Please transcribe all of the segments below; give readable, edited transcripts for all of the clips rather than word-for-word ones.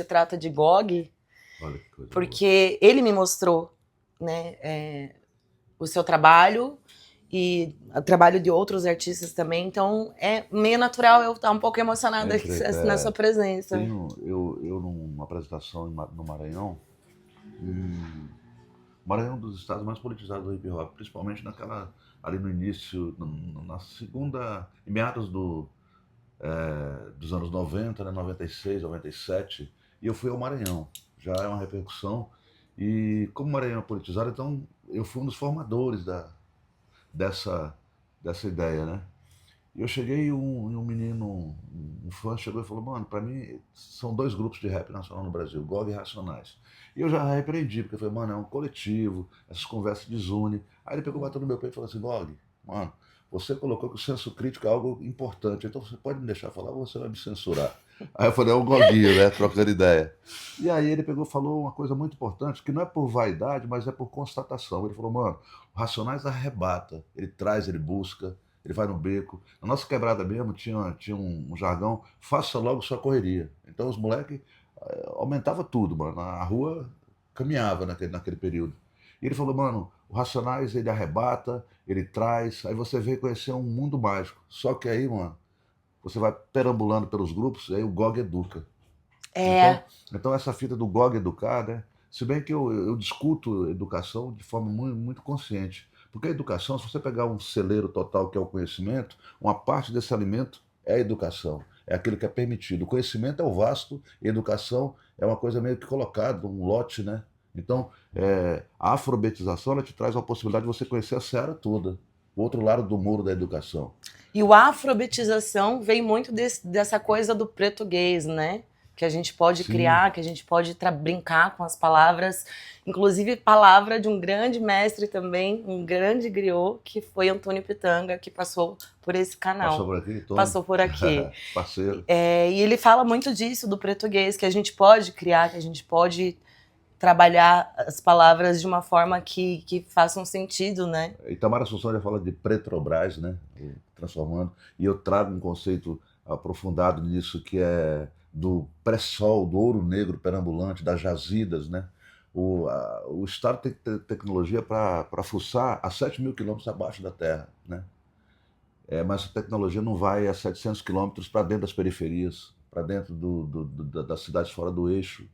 se trata de GOG, Olha que coisa porque ele me mostrou, né, o seu trabalho e o trabalho de outros artistas também, então é meio natural eu estar um pouco emocionada aqui na sua presença. eu numa apresentação no Maranhão, Maranhão é um dos estados mais politizados do hip hop, principalmente ali no início, na segunda, em meados dos anos 90, né, 96, 97, e eu fui ao Maranhão, já é uma repercussão, e como o Maranhão é politizado, então eu fui um dos formadores dessa, dessa ideia, né? E eu cheguei e um menino, um fã, chegou e falou, mano, pra mim são dois grupos de rap nacional no Brasil, GOG e Racionais. E eu já repreendi, porque eu falei, mano, é um coletivo, essas conversas desunem. Aí ele pegou, bateu no meu peito e falou assim, GOG, mano, você colocou que o senso crítico é algo importante, então você pode me deixar falar ou você vai me censurar? Aí eu falei, é um goguinho, né, trocando ideia. E aí ele pegou e falou uma coisa muito importante, que não é por vaidade, mas é por constatação. Ele falou, mano, o Racionais arrebata, ele traz, ele busca, ele vai no beco. Na nossa quebrada mesmo tinha um jargão, faça logo sua correria. Então os moleques aumentava tudo, mano. A rua caminhava naquele período. E ele falou, mano, o Racionais ele arrebata, ele traz, aí você vem conhecer um mundo mágico. Só que aí, mano, você vai perambulando pelos grupos, e aí o GOG educa. É, Então essa fita do GOG educar, né? Se bem que eu discuto educação de forma muito, muito consciente. Porque a educação, se você pegar um celeiro total que é o conhecimento, uma parte desse alimento é a educação, é aquilo que é permitido. O conhecimento é o vasto e a educação é uma coisa meio que colocada, um lote, né? Então, a alfabetização ela te traz a possibilidade de você conhecer a seara toda, o outro lado do muro da educação. e o afrobeatização vem muito dessa coisa do português, né? Que a gente pode Sim, criar, que a gente pode brincar com as palavras, inclusive palavra de um grande mestre também, um grande griot, que foi Antônio Pitanga, que passou por esse passou canal, por aqui, Tony? passou por aqui. Parceiro. E ele fala muito disso, do português, que a gente pode criar, que a gente pode trabalhar as palavras de uma forma que façam sentido, né? Itamar Assunção já fala de Petrobras, né? Transformando. E eu trago um conceito aprofundado nisso, que é do pré-sol, do ouro negro perambulante, das jazidas, né? O Estado tem que ter tecnologia para fuçar a 7.000 quilômetros abaixo da terra, né? Mas a tecnologia não vai a 700 quilômetros para dentro das periferias, para dentro das cidades fora do eixo.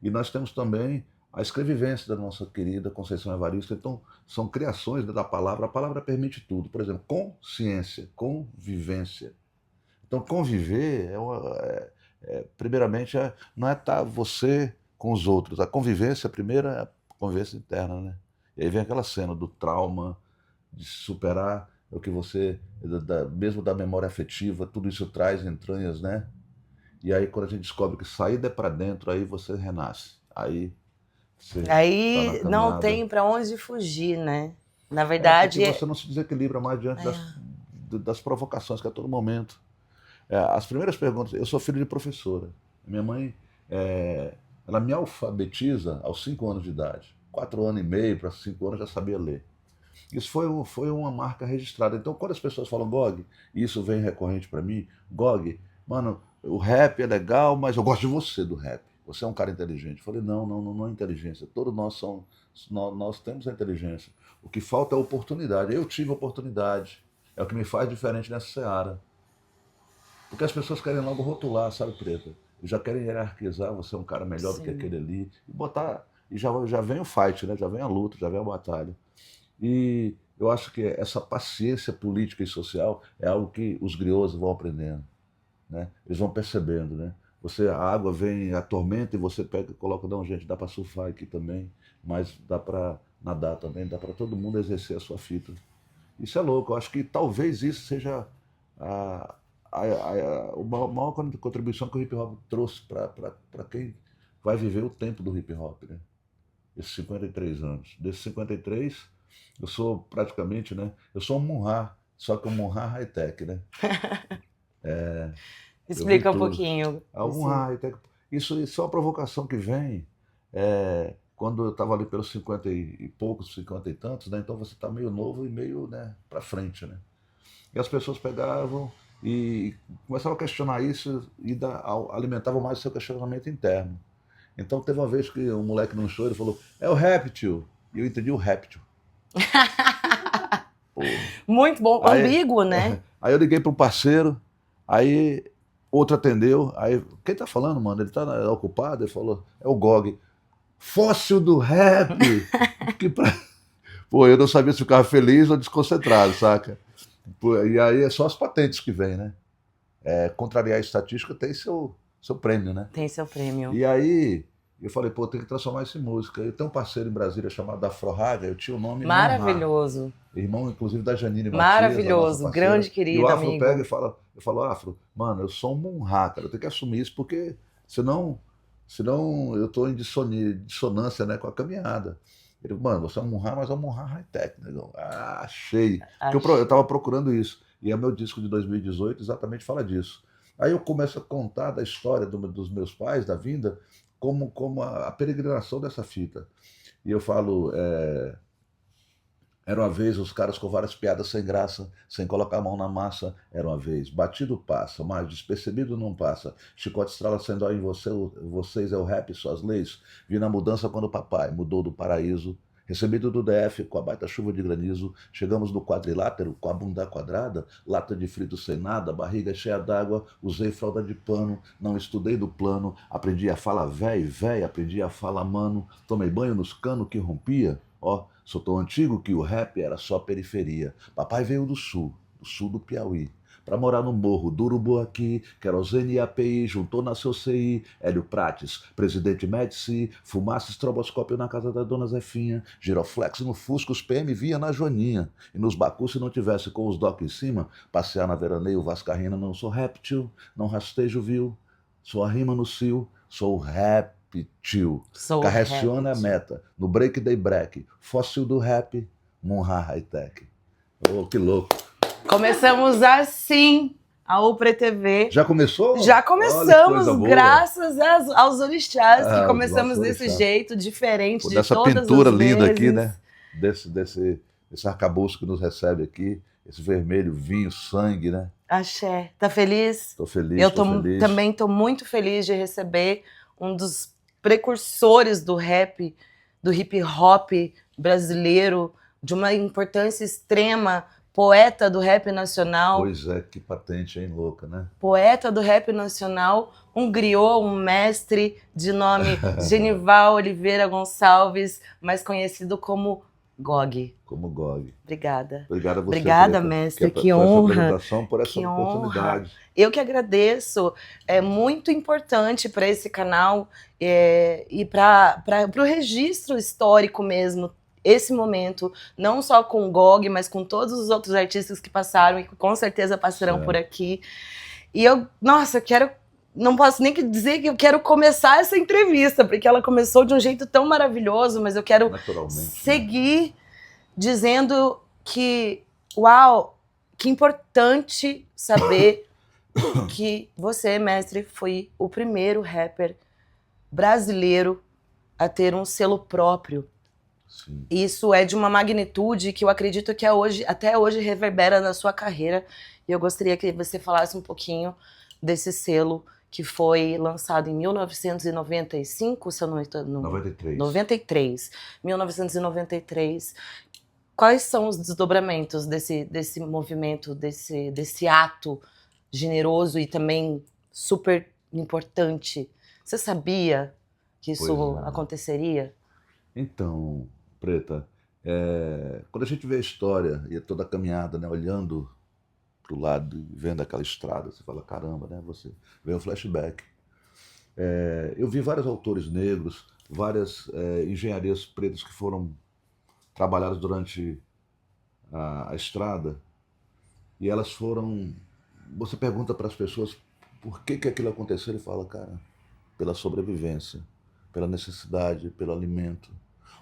E nós temos também a escrevivência da nossa querida Conceição Evaristo. Então, são criações da palavra. A palavra permite tudo. Por exemplo, consciência, convivência. Então, conviver primeiramente, não é estar você com os outros. A convivência, a primeira, é a convivência interna, né? E aí vem aquela cena do trauma, de superar o que você, mesmo da memória afetiva, tudo isso traz entranhas, né? E aí, quando a gente descobre que saída é para dentro, aí você renasce. Aí você está na Aí não caminhada. tem para onde fugir, né? Na Porque verdade, você não se desequilibra mais diante das provocações que é a todo momento. As primeiras perguntas. Eu sou filho de professora. Minha mãe, ela me alfabetiza aos 5 anos de idade. 4 anos e meio para 5 anos já sabia ler. Isso foi uma marca registrada. Então, quando as pessoas falam GOG, e isso vem recorrente para mim, GOG, mano, o rap é legal, mas eu gosto de você do rap. Você é um cara inteligente. Eu falei, não, não, não é inteligência. Todos nós temos a inteligência. O que falta é oportunidade. Eu tive oportunidade. É o que me faz diferente nessa seara. Porque as pessoas querem logo rotular, sabe, Preta? E já querem hierarquizar, você é um cara melhor do que sim. aquele ali. E botar. E já vem o fight, né? Já vem a luta, já vem a batalha. E eu acho que essa paciência política e social é algo que os griots vão aprendendo, né? Eles vão percebendo, né? A água vem, a tormenta e você pega e coloca, não, gente, dá para surfar aqui também, mas dá para nadar também, dá para todo mundo exercer a sua fita. Isso é louco, eu acho que talvez isso seja a, a maior contribuição que o hip hop trouxe para quem vai viver o tempo do hip hop, né? Esses 53 anos. Desses 53, eu sou praticamente, né? Eu sou um Munhá, só que um Munhá high-tech, né? Eu vi Explica um tudo. pouquinho. Um Munhá high-tech. Isso é uma provocação que vem quando eu estava ali pelos 50 e poucos, 50 e tantos, né? Então você está meio novo e meio, né, para frente, né? E as pessoas pegavam e começava a questionar isso e alimentava mais o seu questionamento interno. Então teve uma vez que um moleque num show, ele falou, é o réptil. E eu entendi o réptil. Muito bom, Aí, ambíguo, né? Aí eu liguei para um parceiro, aí outro atendeu, aí, quem tá falando, mano? Ele tá ocupado? Ele falou, é o Gog. Fóssil do rap! que pra... Pô, eu não sabia se ficava feliz ou desconcentrado, saca? Pô, e aí é só as patentes que vem, né? Contrariar a estatística tem seu prêmio, né? Tem seu prêmio. E aí eu falei, pô, tem que transformar isso em música. Eu tenho um parceiro em Brasília chamado Afro Rádio, eu tinha o nome Maravilhoso. Irmão, inclusive, da Janine Matias. Maravilhoso, grande querido amigo. E o Afro amigo. pega e fala, eu falo, Afro, mano, eu sou um Munhá, cara, eu tenho que assumir isso, porque senão eu tô em dissonância, né, com a caminhada. Ele, mano, você é um Munhá, mas é um Munhá high-tech, né? Achei. Porque eu tava procurando isso. E é meu disco de 2018 exatamente fala disso. Aí eu começo a contar da história dos meus pais, da vinda, como a peregrinação dessa fita. E eu falo, era uma vez os caras com várias piadas sem graça, sem colocar a mão na massa. Era uma vez, batido passa, mas despercebido não passa. Chicote estrala sem dó em vocês é o rap, suas leis. Vi na mudança quando o papai mudou do paraíso. Recebido do DF com a baita chuva de granizo, chegamos no quadrilátero com a bunda quadrada, lata de frito sem nada, barriga cheia d'água, usei fralda de pano, não estudei do plano, aprendi a falar véi, aprendi a falar mano, tomei banho nos canos que rompia, ó, sou tão antigo que o rap era só periferia. Papai veio do sul do Piauí, pra morar no morro do Urubuaqui, querosene e API, juntou na seu CI, Hélio Prates, presidente Médici, fumaça estroboscópio na casa da dona Zefinha, giroflex no Fusca, os PM via na Joaninha, e nos Bacu se não tivesse com os doc em cima, passear na veraneio Vascarrina, não sou réptil, não rastejo viu, sou a rima no cio, sou réptil, carreciona a meta, no break day break, fóssil do rap, Munhá high-tech. Oh, que louco. Começamos assim a Upre TV. Já começou? Já começamos, graças aos orixás, que começamos desse jeito, diferente de dessa todas pintura as linda vezes. aqui, né? Desse arcabouço que nos recebe aqui, esse vermelho, vinho, sangue, né? Axé. Tá feliz? Tô feliz, Eu feliz. Também tô muito feliz de receber um dos precursores do rap, do hip hop brasileiro, de uma importância extrema, poeta do rap nacional. Pois é, que patente, hein, louca, né? Poeta do rap nacional, um griot, um mestre de nome Genival Oliveira Gonçalves, mais conhecido como Gog. Como Gog. Obrigada. Obrigada a você. Obrigada, mestre. Que honra. Por essa oportunidade. Eu que agradeço. É muito importante para esse canal e para o registro histórico mesmo. Esse momento, não só com o Gog, mas com todos os outros artistas que passaram e que com certeza passarão por aqui. E eu, nossa, não posso nem dizer que eu quero começar essa entrevista, porque ela começou de um jeito tão maravilhoso, mas eu quero seguir dizendo que, uau, que importante saber que você, mestre, foi o primeiro rapper brasileiro a ter um selo próprio. Sim. Isso é de uma magnitude que eu acredito que até hoje reverbera na sua carreira. E eu gostaria que você falasse um pouquinho desse selo que foi lançado em 1995, se eu não estou... 93. 1993. Quais são os desdobramentos desse movimento, desse ato generoso e também super importante? Você sabia que isso aconteceria? Então, Preta, quando a gente vê a história e toda a caminhada, né, olhando para o lado e vendo aquela estrada, você fala, caramba, né? Você vê um flashback. Eu vi vários autores negros, várias engenharias pretas que foram trabalhadas durante a estrada, e elas foram... Você pergunta para as pessoas por que aquilo aconteceu, ele fala, cara, pela sobrevivência, pela necessidade, pelo alimento.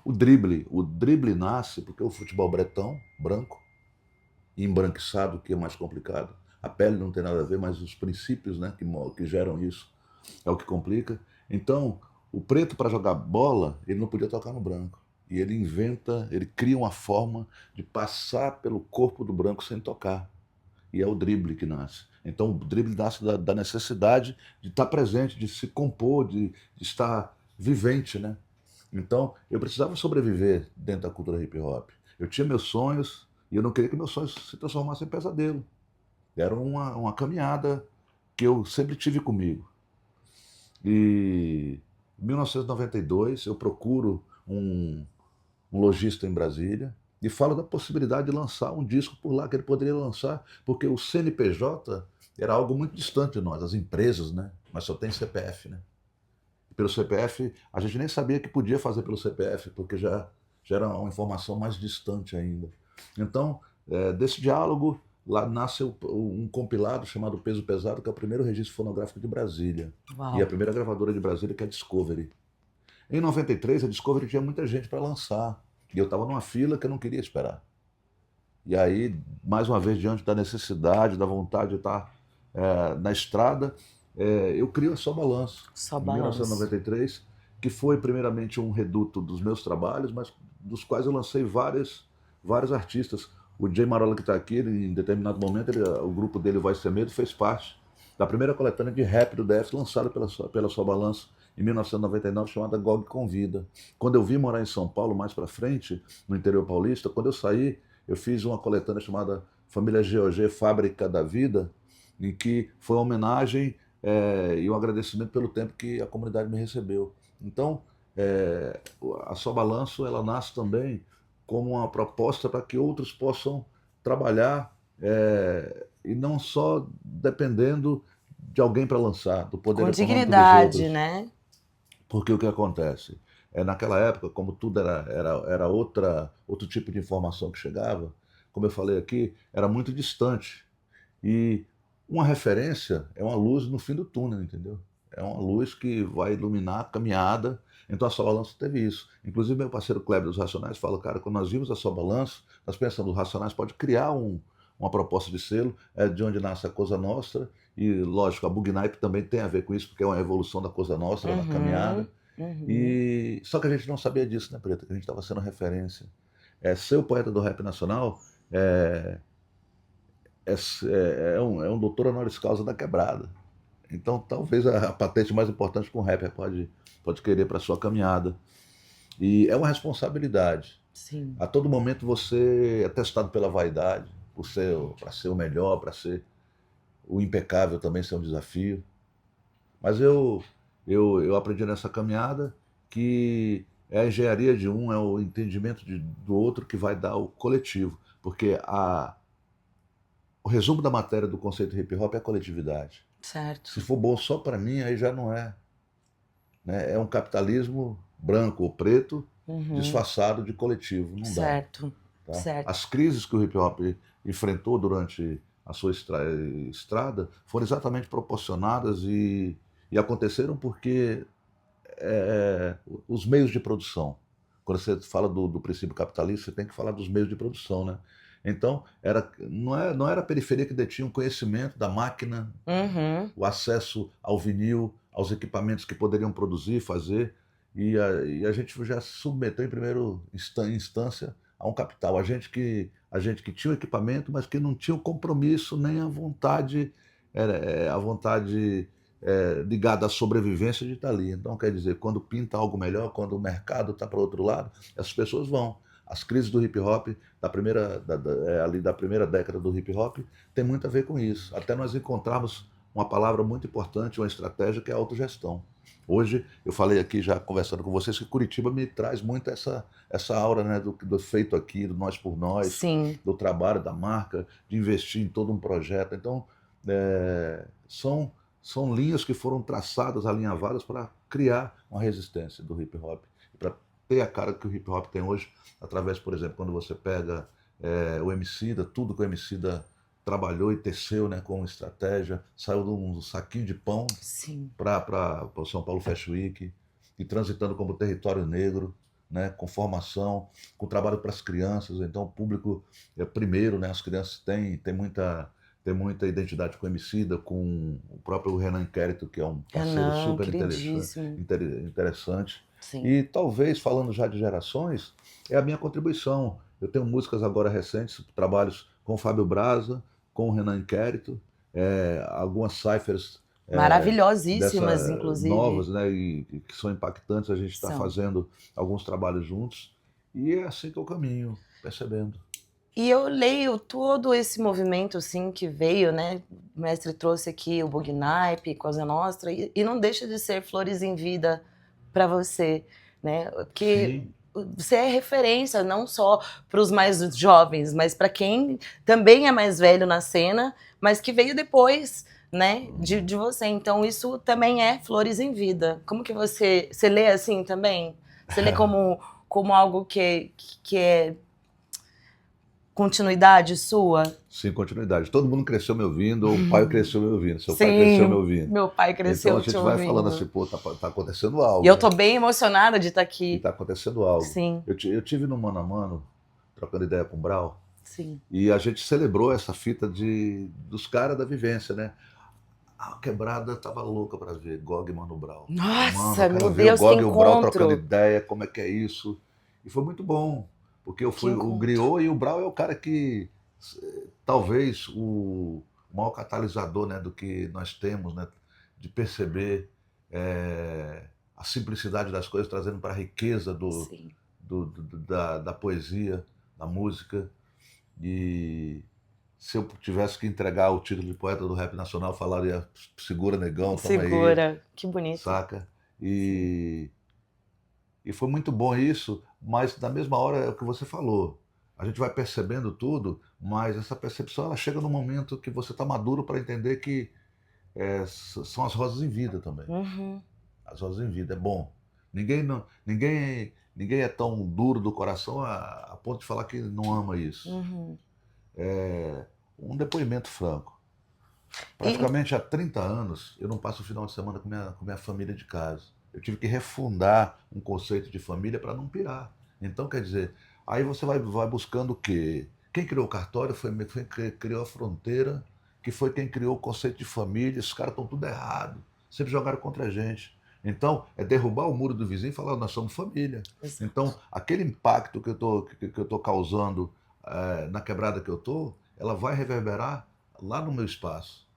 O drible nasce porque o futebol bretão, branco, e embranquiçado, que é mais complicado. A pele não tem nada a ver, mas os princípios, né, que geram isso é o que complica. Então, o preto, para jogar bola, ele não podia tocar no branco. E ele cria uma forma de passar pelo corpo do branco sem tocar. e é o drible que nasce. Então o drible nasce da necessidade de estar presente, de se compor, de estar vivente, né? Então eu precisava sobreviver dentro da cultura hip hop. Eu tinha meus sonhos e eu não queria que meus sonhos se transformassem em pesadelo. Era uma caminhada que eu sempre tive comigo. E em 1992 eu procuro um lojista em Brasília e falo da possibilidade de lançar um disco por lá que ele poderia lançar, porque o CNPJ era algo muito distante de nós, as empresas, né? Mas só tem CPF, né? E pelo CPF, a gente nem sabia que podia fazer pelo CPF, porque já era uma informação mais distante ainda. Então, desse diálogo, lá nasce um compilado chamado Peso Pesado, que é o primeiro registro fonográfico de Brasília. Uau. E a primeira gravadora de Brasília, que é a Discovery. Em 93, a Discovery tinha muita gente para lançar. E eu estava numa fila que eu não queria esperar. E aí, mais uma vez, diante da necessidade, da vontade de estar na estrada, eu crio a Só Balanço. Só Em Balanço. 1993, que foi primeiramente um reduto dos meus trabalhos, mas dos quais eu lancei vários artistas. O Jay Marola, que está aqui, ele, em determinado momento, o grupo dele, Vai Ser Medo, fez parte da primeira coletânea de rap do DF, lançada pela Só Balanço, em 1999, chamada GOG Convida. Quando eu vim morar em São Paulo, mais para frente, no interior paulista, quando eu saí, eu fiz uma coletânea chamada Família GOG, Fábrica da Vida, em que foi uma homenagem e um agradecimento pelo tempo que a comunidade me recebeu. Então, a Só Balanço, ela nasce também como uma proposta para que outros possam trabalhar e não só dependendo de alguém para lançar, do poder Com econômico dignidade, dos outros. né? Porque o que acontece? Naquela época, como tudo era outro tipo de informação que chegava, como eu falei aqui, era muito distante. E uma referência é uma luz no fim do túnel, entendeu? É uma luz que vai iluminar a caminhada. Então a Só Balanço teve isso. Inclusive meu parceiro Kleber dos Racionais fala, cara, quando nós vimos a Só Balanço, nós pensamos, os Racionais pode criar uma proposta de selo, de onde nasce a Cosa Nostra, e lógico, a Bugnipe também tem a ver com isso, porque é uma evolução da Cosa Nostra, uma caminhada. Só que a gente não sabia disso, né, Preta? Que a gente estava sendo referência. Ser o poeta do rap nacional é um doutor honoris causa da quebrada. Então, talvez a patente mais importante que um rapper pode querer para sua caminhada. E é uma responsabilidade. Sim. A todo momento você é testado pela vaidade, para ser o melhor, para ser o impecável também ser um desafio. Mas eu aprendi nessa caminhada que é a engenharia de um, é o entendimento do outro que vai dar o coletivo. Porque o resumo da matéria do conceito hip hop é a coletividade. Certo. Se for bom só para mim, aí já não é. Né? É um capitalismo branco ou preto, disfarçado de coletivo. Não certo. dá. Tá? Certo. As crises que o hip hop enfrentou durante a sua estrada foram exatamente proporcionadas e aconteceram porque os meios de produção. Quando você fala do princípio capitalista, você tem que falar dos meios de produção, né? Então, não era a periferia que detinha o conhecimento da máquina, o acesso ao vinil, aos equipamentos que poderiam produzir, fazer, e a gente já se submeteu em primeira instância a um capital. A gente que tinha o equipamento, mas que não tinha o compromisso nem a vontade ligada à sobrevivência de estar ali. Então, quer dizer, quando pinta algo melhor, quando o mercado está para o outro lado, essas pessoas vão. As crises do hip hop, ali da primeira década do hip hop, tem muito a ver com isso. Até nós encontrarmos uma palavra muito importante, uma estratégia, que é a autogestão. Hoje, eu falei aqui já conversando com vocês que Curitiba me traz muito essa aura, né, do feito aqui, do nós por nós, Sim. do trabalho, da marca, de investir em todo um projeto. Então, são linhas que foram traçadas, alinhavadas para criar uma resistência do hip hop, para ter a cara que o hip hop tem hoje, através, por exemplo, quando você pega o Emicida, tudo que o Emicida trabalhou e teceu, né, com estratégia, saiu de um saquinho de pão para o São Paulo Fashion Week, e transitando como território negro, né, com formação, com trabalho para as crianças. Então o público primeiro, né, as crianças têm muita identidade com o Emicida, com o próprio Renan Inquérito, que é um parceiro super interessante. Sim. E talvez, falando já de gerações, é a minha contribuição. Eu tenho músicas agora recentes, trabalhos com o Fábio Braza, com o Renan Inquérito, algumas ciphers Maravilhosíssimas, inclusive. novas, né, e que são impactantes. A gente está fazendo alguns trabalhos juntos e é assim que eu caminho, percebendo. E eu leio todo esse movimento assim que veio, né? O mestre trouxe aqui o Bugnaip, Cosa Nostra, e não deixa de ser flores em vida para você, né? Porque você é referência não só para os mais jovens, mas para quem também é mais velho na cena, mas que veio depois, né? De você. Então isso também é flores em vida. Como que você lê assim também? Você lê como algo que é continuidade sua? Sim, continuidade. Todo mundo cresceu me ouvindo, ou o pai cresceu me ouvindo, seu Sim, pai cresceu me ouvindo. Meu pai cresceu. Então a gente vai falando assim, pô, tá acontecendo algo. E eu tô bem emocionada de estar aqui. E tá acontecendo algo. Sim. Eu tive no Mano a Mano, trocando ideia com o Brau. Sim. E a gente celebrou essa fita dos caras da vivência, né? A quebrada tava louca pra ver Gog e Mano Brown. Nossa, Mano, meu Deus, o Gog que e o Brau encontro. trocando ideia, como é que é isso. E foi muito bom, porque eu fui o griot, e o Brau é o cara que, talvez, o maior catalisador, né, do que nós temos, né, de perceber a simplicidade das coisas, trazendo para a riqueza da poesia, da música. E se eu tivesse que entregar o título de poeta do rap nacional, eu falaria segura, negão, toma aí. Segura, que bonito. Saca? E foi muito bom isso, mas na mesma hora é o que você falou. A gente vai percebendo tudo, mas essa percepção ela chega no momento que você está maduro para entender que são as rosas em vida também. As rosas em vida, é bom. Ninguém é tão duro do coração a ponto de falar que não ama isso. Um depoimento franco. Praticamente há 30 anos eu não passo o final de semana com minha família de casa. Eu tive que refundar um conceito de família para não pirar. Então, quer dizer, aí você vai buscando o quê? Quem criou o cartório foi quem criou a fronteira, que foi quem criou o conceito de família. Esses caras estão tudo errado. Sempre jogaram contra a gente. Então, é derrubar o muro do vizinho e falar, nós somos família. Exato. Então, aquele impacto que eu tô causando na quebrada que eu tô, ela vai reverberar lá no meu espaço.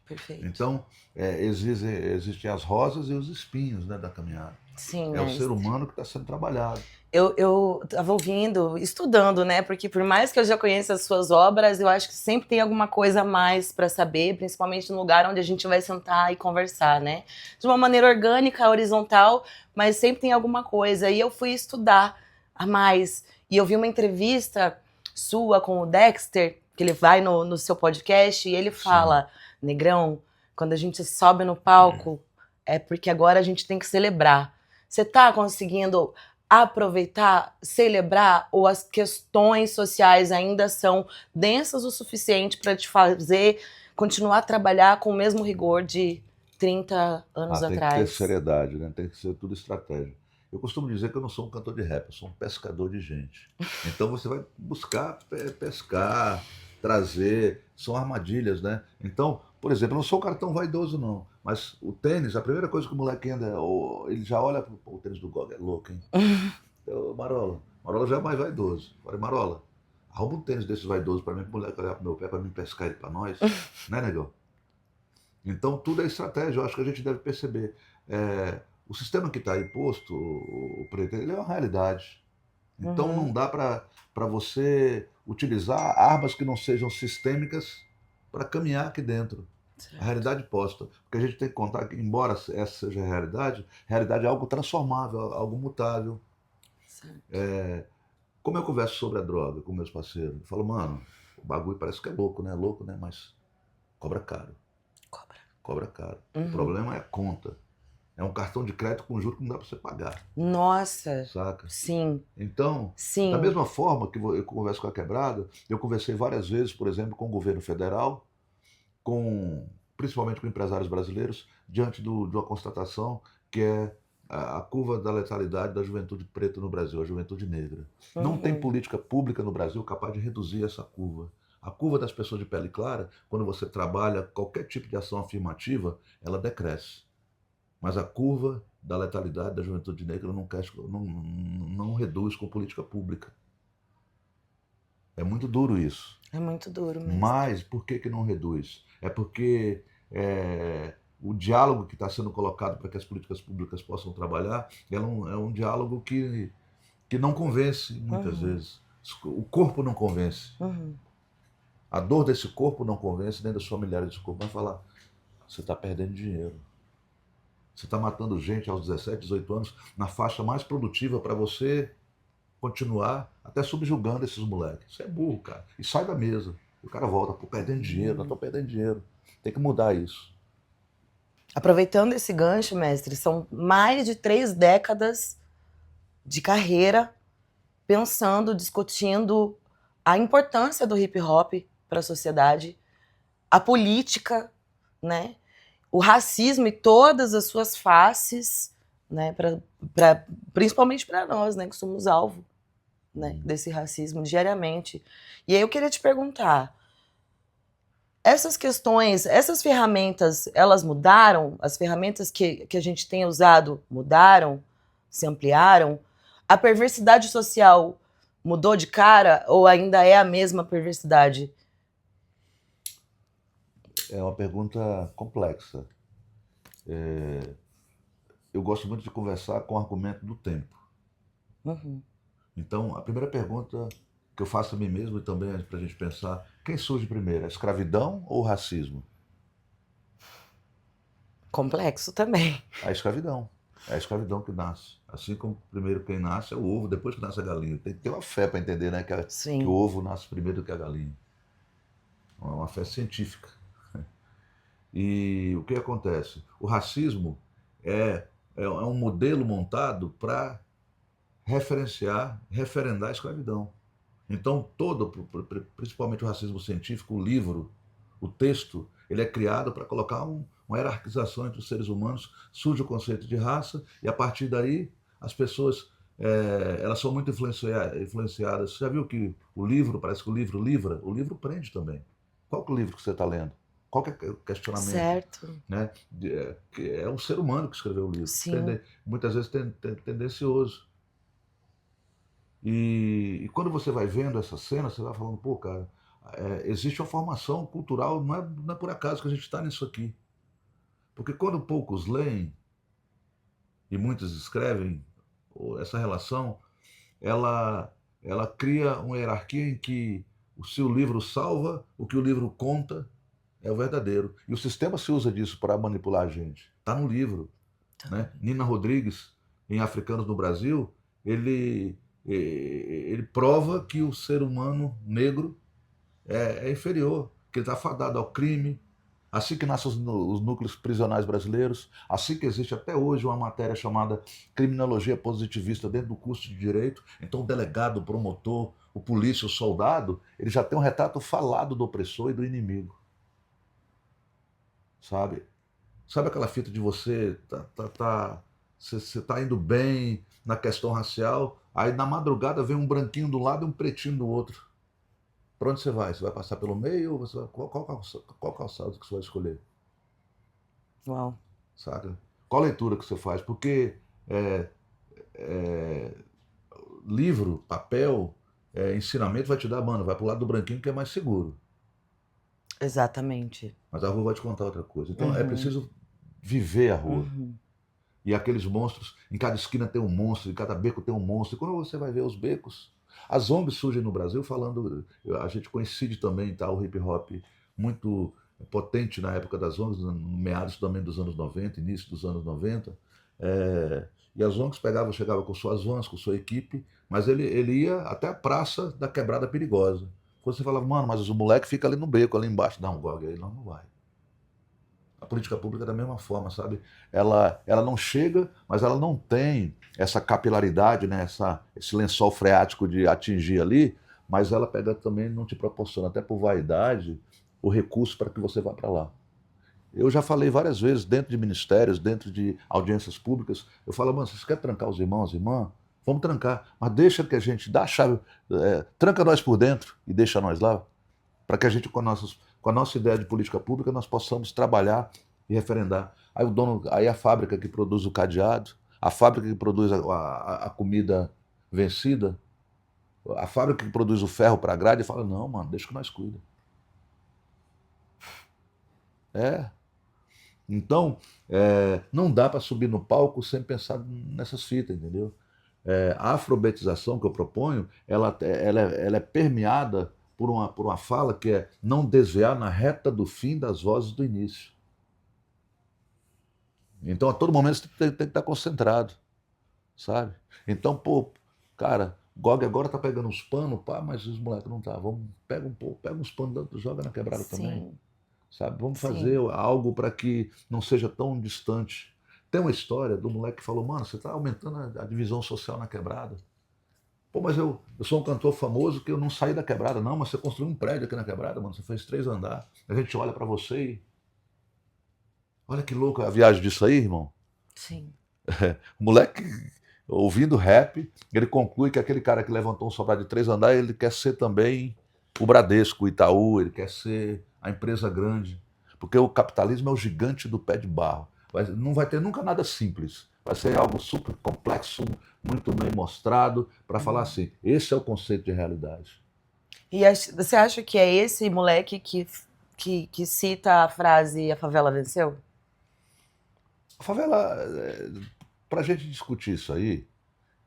Perfeito. Então, existem as rosas e os espinhos, né, da caminhada. Sim, o ser humano que está sendo trabalhado. Eu estava ouvindo, estudando, né? Porque por mais que eu já conheça as suas obras, eu acho que sempre tem alguma coisa a mais para saber, principalmente no lugar onde a gente vai sentar e conversar, né? De uma maneira orgânica, horizontal, mas sempre tem alguma coisa. E eu fui estudar a mais. E eu vi uma entrevista sua com o Dexter, que ele vai no seu podcast, e ele fala, Negrão, quando a gente sobe no palco, é porque agora a gente tem que celebrar. Você tá conseguindo aproveitar, celebrar, ou as questões sociais ainda são densas o suficiente para te fazer continuar a trabalhar com o mesmo rigor de 30 anos atrás? Tem que ter seriedade, né? Tem que ser tudo estratégia. Eu costumo dizer que eu não sou um cantor de rap, eu sou um pescador de gente. Então você vai buscar pescar, trazer, são armadilhas, né? Então, por exemplo, eu não sou um cara tão vaidoso, não. Mas o tênis, a primeira coisa que o moleque anda, ele já olha pro o tênis do Gog, é louco, hein? Marola já é mais vaidoso. Eu falei, Marola, arruma um tênis desses vaidosos pra mim, pro moleque olhar pro meu pé, pra mim pescar ele pra nós. Né, negão? Então, tudo é estratégia, eu acho que a gente deve perceber. O sistema que está aí posto, o preto, ele é uma realidade. Então, não dá para você utilizar armas que não sejam sistêmicas para caminhar aqui dentro. Certo. A realidade posta. Porque a gente tem que contar que, embora essa seja a realidade é algo transformável, algo mutável. Como eu converso sobre a droga com meus parceiros, eu falo, mano, o bagulho parece que é louco, né? Mas cobra caro. Cobra caro. O problema é a conta. É um cartão de crédito com juros que não dá para você pagar. Nossa. Saca? Sim. Então, da mesma forma que eu converso com a quebrada, eu conversei várias vezes, por exemplo, com o governo federal, principalmente com empresários brasileiros, diante de uma constatação que é a curva da letalidade da juventude preta no Brasil, a juventude negra. Não tem política pública no Brasil capaz de reduzir essa curva. A curva das pessoas de pele clara, quando você trabalha qualquer tipo de ação afirmativa, ela decresce. Mas a curva da letalidade da juventude negra não reduz com política pública. É muito duro isso. É muito duro mesmo. Mas por que não reduz? É porque o diálogo que está sendo colocado para que as políticas públicas possam trabalhar é um diálogo que não convence muitas vezes. O corpo não convence. A dor desse corpo não convence, nem dos familiares desse corpo. Vai falar, você está perdendo dinheiro. Você está matando gente aos 17, 18 anos na faixa mais produtiva para você continuar até subjugando esses moleques. Isso é burro, cara. E sai da mesa. O cara volta, pô, perdendo dinheiro, nós estamos perdendo dinheiro. Tem que mudar isso. Aproveitando esse gancho, mestre, são mais de 3 décadas de carreira pensando, discutindo a importância do hip hop para a sociedade, a política, né? O racismo e todas as suas faces, né? Principalmente para nós, né? Que somos alvo, né? Desse racismo diariamente. E aí eu queria te perguntar, essas questões, essas ferramentas, elas mudaram? As ferramentas que a gente tem usado mudaram? Se ampliaram? A perversidade social mudou de cara ou ainda é a mesma perversidade? É uma pergunta complexa. Eu gosto muito de conversar com o argumento do tempo. Então, a primeira pergunta que eu faço a mim mesmo e também para a gente pensar, quem surge primeiro, a escravidão ou o racismo? Complexo também. A escravidão. É a escravidão que nasce. Assim como primeiro quem nasce é o ovo, depois que nasce a galinha. Tem que ter uma fé para entender, né? Que o ovo nasce primeiro que a galinha. É uma fé científica. E o que acontece? O racismo é um modelo montado para referendar a escravidão. Então, principalmente o racismo científico, o livro, o texto, ele é criado para colocar uma hierarquização entre os seres humanos, surge o conceito de raça, e a partir daí as pessoas elas são muito influenciadas. Você já viu que o livro, parece que o livro livra? O livro prende também. Qual que é o livro que você está lendo? Qual que é o questionamento? Certo. Né? É um ser humano que escreveu o livro. Sim. Muitas vezes tendencioso. E quando você vai vendo essa cena, você vai falando, pô, cara, existe uma formação cultural, não é por acaso que a gente está nisso aqui. Porque quando poucos leem e muitos escrevem, essa relação, ela cria uma hierarquia em que o seu livro salva, o que o livro conta é o verdadeiro. E o sistema se usa disso para manipular a gente. Está no livro. Né? Nina Rodrigues, em Africanos no Brasil, ele prova que o ser humano negro é inferior, que ele está fadado ao crime. Assim que nascem os núcleos prisionais brasileiros, assim que existe até hoje uma matéria chamada criminologia positivista dentro do curso de direito. Então o delegado, o promotor, o polícia, o soldado, ele já tem um retrato falado do opressor e do inimigo. Sabe aquela fita de você você tá indo bem na questão racial, aí na madrugada vem um branquinho do lado e um pretinho do outro. Para onde você vai? Você vai passar pelo meio ou você vai... qual calçado que você vai escolher? Uau. Saca? Qual leitura que você faz? Porque livro, papel, ensinamento vai te dar, mano, vai pro lado do branquinho que é mais seguro. Exatamente. Mas a rua vai te contar outra coisa. Então é preciso viver a rua. E aqueles monstros, em cada esquina tem um monstro, em cada beco tem um monstro. E quando você vai ver os becos, as ONGs surgem no Brasil falando, a gente coincide também, tá, o hip hop muito potente na época das ONGs, no meados também dos anos 90, início dos anos 90. E as ONGs chegavam com suas vans, com sua equipe, mas ele ia até a praça da Quebrada Perigosa. Quando você falava, mano, mas o moleque fica ali no beco, ali embaixo, dá um gole, aí não vai. A política pública é da mesma forma, sabe? Ela não chega, mas ela não tem essa capilaridade, né? Esse lençol freático de atingir ali, mas ela pega também, não te proporciona, até por vaidade, o recurso para que você vá para lá. Eu já falei várias vezes, dentro de ministérios, dentro de audiências públicas, eu falo, mano, vocês querem trancar os irmãos, irmã? Vamos trancar, mas deixa que a gente dá a chave, tranca nós por dentro e deixa nós lá, para que a gente, com a nossa ideia de política pública, nós possamos trabalhar e referendar. Aí a fábrica que produz o cadeado, a fábrica que produz a comida vencida, A fábrica que produz o ferro para a grade fala, não, mano, deixa que nós cuida. Então, não dá para subir no palco sem pensar nessas fitas, entendeu? A afrobeitização que eu proponho, ela é permeada por uma fala que é não desviar na reta do fim das vozes do início. Então, a todo momento você tem que estar concentrado, sabe? Então, pô, cara, Gog agora tá pegando uns panos, pá, mas os moleques não tá. Pega uns panos, joga na quebrada também, sabe? Vamos fazer algo para que não seja tão distante. Tem uma história do moleque que falou, mano, você tá aumentando a divisão social na quebrada. Pô, mas eu sou um cantor famoso que eu não saí da quebrada. Não, mas você construiu um prédio aqui na quebrada, mano, você fez 3 andares. A gente olha para você e... Olha que louco a viagem disso aí, irmão. Sim. O moleque, ouvindo rap, ele conclui que aquele cara que levantou um sobrado de 3 andares, ele quer ser também o Bradesco, o Itaú, ele quer ser a empresa grande. Porque o capitalismo é o gigante do pé de barro. Não vai ter nunca nada simples. Vai ser algo super complexo, muito bem mostrado, para falar assim, esse é o conceito de realidade. E você acha que é esse moleque que cita a frase "a favela venceu"? A favela, para a gente discutir isso aí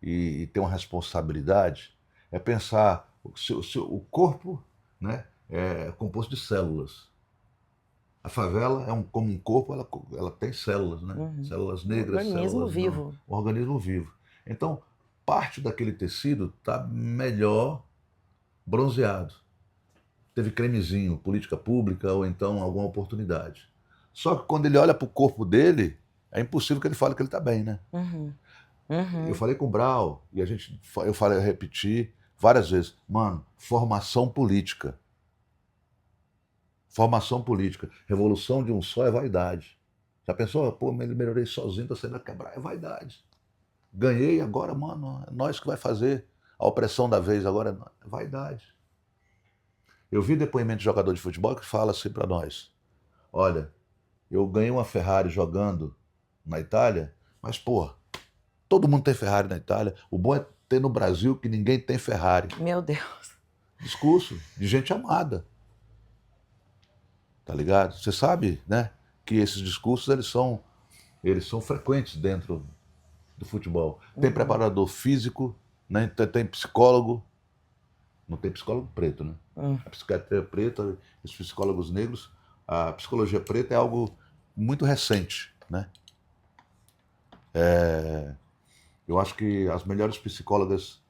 e ter uma responsabilidade, é pensar o corpo, né, é composto de células. A favela como um corpo, ela tem células, né? Células negras, um organismo células vivo. Um organismo vivo. Então, parte daquele tecido está melhor bronzeado. Teve cremezinho, política pública ou então alguma oportunidade. Só que quando ele olha para o corpo dele, é impossível que ele fale que ele está bem, né? Eu falei com o Brau e eu repeti várias vezes, mano, formação política. Formação política. Revolução de um só é vaidade. Já pensou? Pô, melhorei sozinho, tô saindo a quebrar. É vaidade. Ganhei, agora, mano, é nós que vai fazer. A opressão da vez agora é vaidade. Eu vi depoimento de jogador de futebol que fala assim pra nós. Olha, eu ganhei uma Ferrari jogando na Itália, mas, pô, todo mundo tem Ferrari na Itália. O bom é ter no Brasil que ninguém tem Ferrari. Meu Deus. Discurso de gente amada. Tá ligado? Você sabe, né, que esses discursos eles são frequentes dentro do futebol. Tem preparador físico, né, tem psicólogo, não tem psicólogo preto, né? A psiquiatria preta, os psicólogos negros, a psicologia preta é algo muito recente, né? Eu acho que as melhores psicólogas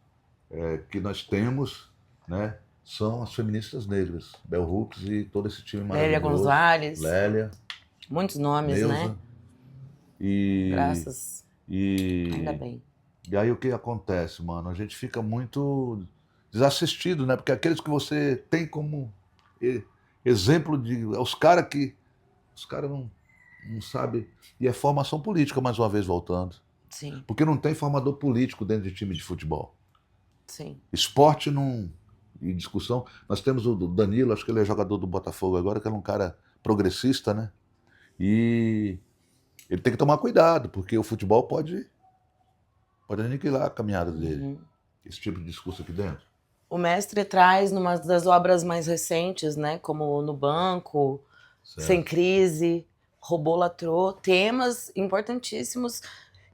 que nós temos, né, são as feministas negras, Bell Hooks e todo esse time maravilhoso. Lélia Gonzalez. Lélia. Muitos nomes, Neuza, né? E, Graças. e, Ainda bem. E aí o que acontece, mano? A gente fica muito desassistido, né? Porque aqueles que você tem como exemplo de... Os caras não sabem. E é formação política, mais uma vez, voltando. Sim. Porque não tem formador político dentro de time de futebol. Sim. Esporte não... E discussão. Nós temos o Danilo, acho que ele é jogador do Botafogo agora, que é um cara progressista, né? E ele tem que tomar cuidado, porque o futebol pode aniquilar a caminhada dele. Esse tipo de discurso aqui dentro. O mestre traz, numa das obras mais recentes, né, como No Banco, certo. Sem Crise, Robô Latrô, temas importantíssimos